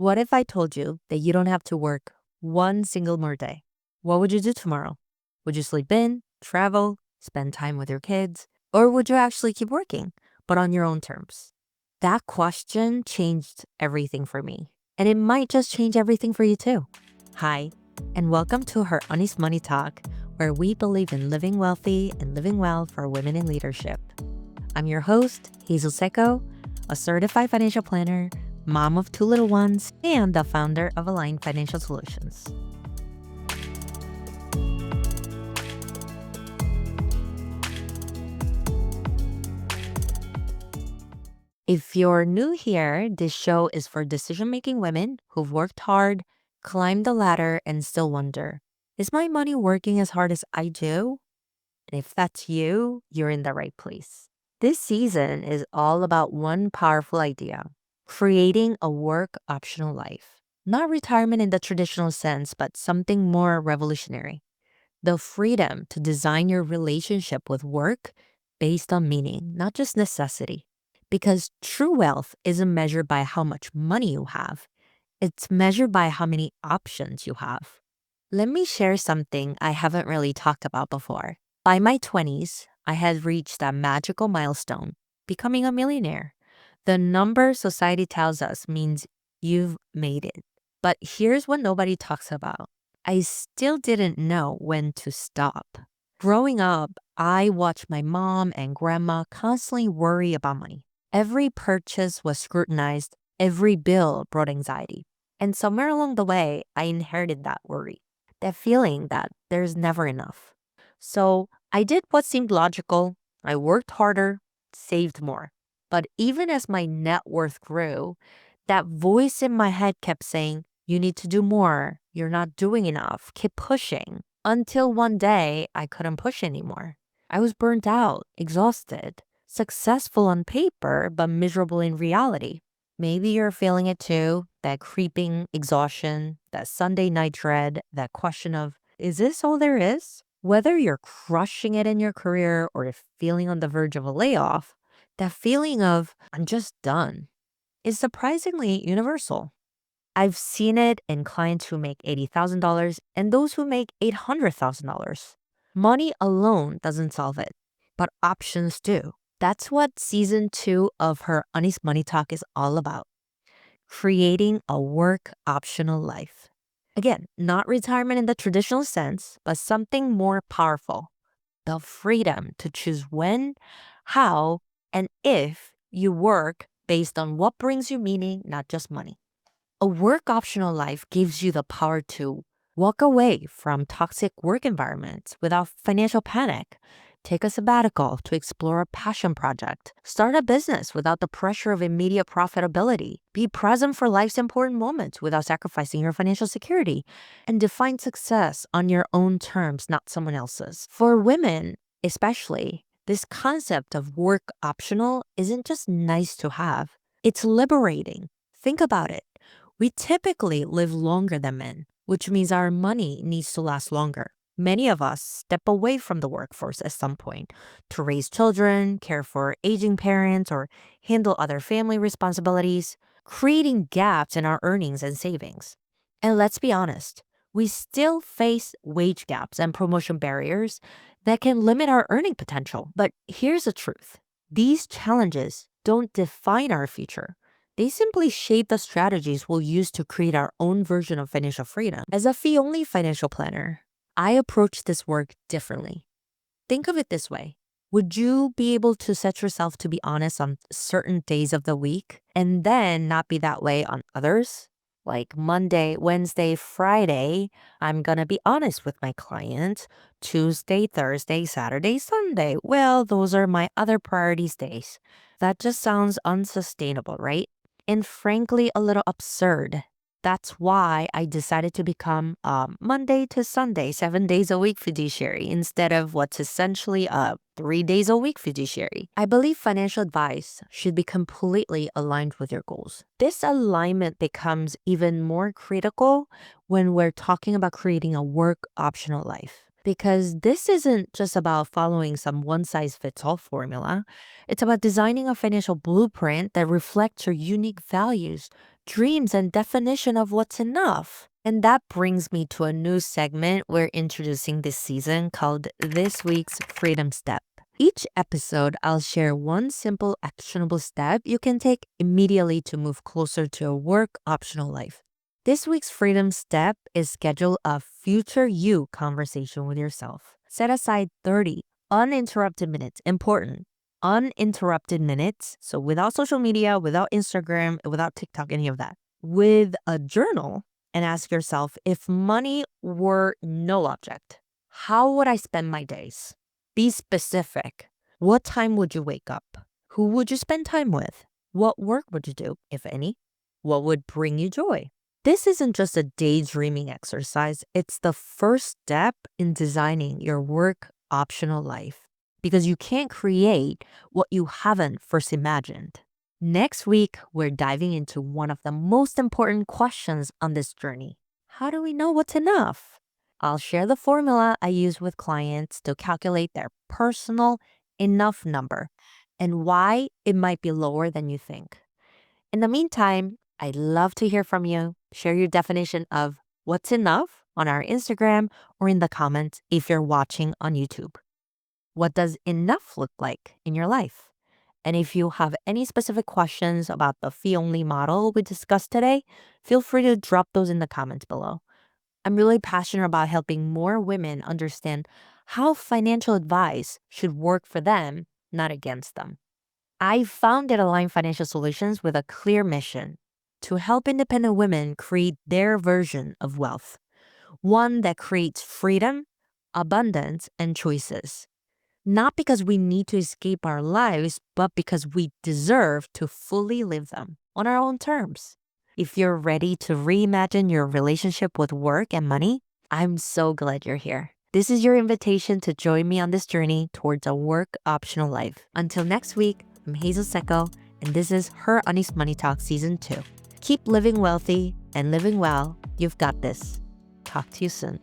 What if I told you that you don't have to work one single more day? What would you do tomorrow? Would you sleep in, travel, spend time with your kids, or would you actually keep working, but on your own terms? That question changed everything for me, and it might just change everything for you too. Hi, and welcome to Her Honest Money Talk, where we believe in living wealthy and living well for women in leadership. I'm your host, Hazel Secco, a certified financial planner, mom of two little ones, and the founder of Aligned Financial Solutions. If you're new here, this show is for decision-making women who've worked hard, climbed the ladder, and still wonder, is my money working as hard as I do? And if that's you, you're in the right place. This season is all about one powerful idea: creating a work optional life. Not retirement in the traditional sense, but something more revolutionary. The freedom to design your relationship with work based on meaning, not just necessity. Because true wealth isn't measured by how much money you have, it's measured by how many options you have. Let me share something I haven't really talked about before. By my 20s, I had reached that magical milestone, becoming a millionaire. The number society tells us means you've made it. But here's what nobody talks about. I still didn't know when to stop. Growing up, I watched my mom and grandma constantly worry about money. Every purchase was scrutinized, every bill brought anxiety. And somewhere along the way, I inherited that worry, that feeling that there's never enough. So I did what seemed logical. I worked harder, saved more. But even as my net worth grew, that voice in my head kept saying, you need to do more. You're not doing enough. Keep pushing. Until one day, I couldn't push anymore. I was burnt out, exhausted, successful on paper, but miserable in reality. Maybe you're feeling it too, that creeping exhaustion, that Sunday night dread, that question of, is this all there is? Whether you're crushing it in your career or feeling on the verge of a layoff, that feeling of, I'm just done, is surprisingly universal. I've seen it in clients who make $80,000 and those who make $800,000. Money alone doesn't solve it, but options do. That's what season 2 of Her Honest Money Talk is all about: creating a work optional life. Again, not retirement in the traditional sense, but something more powerful: the freedom to choose when, how, and if you work based on what brings you meaning, not just money. A work optional life gives you the power to walk away from toxic work environments without financial panic, take a sabbatical to explore a passion project, start a business without the pressure of immediate profitability, be present for life's important moments without sacrificing your financial security, and define success on your own terms, not someone else's. For women, especially, this concept of work optional isn't just nice to have, it's liberating. Think about it. We typically live longer than men, which means our money needs to last longer. Many of us step away from the workforce at some point to raise children, care for aging parents, or handle other family responsibilities, creating gaps in our earnings and savings. And let's be honest, we still face wage gaps and promotion barriers that can limit our earning potential. But here's the truth: these challenges don't define our future. They simply shape the strategies we'll use to create our own version of financial freedom. As a fee-only financial planner, I approach this work differently. Think of it this way. Would you be able to set yourself to be honest on certain days of the week and then not be that way on others? Like Monday, Wednesday, Friday, I'm gonna be honest with my client. Tuesday, Thursday, Saturday, Sunday, well, those are my other priorities days. That just sounds unsustainable, right? And frankly, a little absurd. That's why I decided to become a Monday to Sunday, 7 days a week fiduciary instead of what's essentially a 3 days a week fiduciary. I believe financial advice should be completely aligned with your goals. This alignment becomes even more critical when we're talking about creating a work optional life. Because this isn't just about following some one-size-fits-all formula. It's about designing a financial blueprint that reflects your unique values, dreams and definition of what's enough. And that brings me to a new segment we're introducing this season called This Week's Freedom Step. Each episode, I'll share one simple actionable step you can take immediately to move closer to a work optional life. This week's freedom step is schedule a future you conversation with yourself. Set aside 30 uninterrupted minutes. Important. Uninterrupted minutes. So without social media, without Instagram, without TikTok, any of that. With a journal and ask yourself, if money were no object, how would I spend my days? Be specific. What time would you wake up? Who would you spend time with? What work would you do, if any? What would bring you joy? This isn't just a daydreaming exercise. It's the first step in designing your work optional life because you can't create what you haven't first imagined. Next week, we're diving into one of the most important questions on this journey. How do we know what's enough? I'll share the formula I use with clients to calculate their personal enough number and why it might be lower than you think. In the meantime, I'd love to hear from you. Share your definition of what's enough on our Instagram or in the comments if you're watching on YouTube. What does enough look like in your life? And if you have any specific questions about the fee-only model we discussed today, feel free to drop those in the comments below. I'm really passionate about helping more women understand how financial advice should work for them, not against them. I founded Align Financial Solutions with a clear mission to help independent women create their version of wealth, one that creates freedom, abundance, and choices. Not because we need to escape our lives, but because we deserve to fully live them on our own terms. If you're ready to reimagine your relationship with work and money, I'm so glad you're here. This is your invitation to join me on this journey towards a work optional life. Until next week, I'm Hazel Secco, and this is Her Honest Money Talk Season 2. Keep living wealthy and living well. You've got this. Talk to you soon.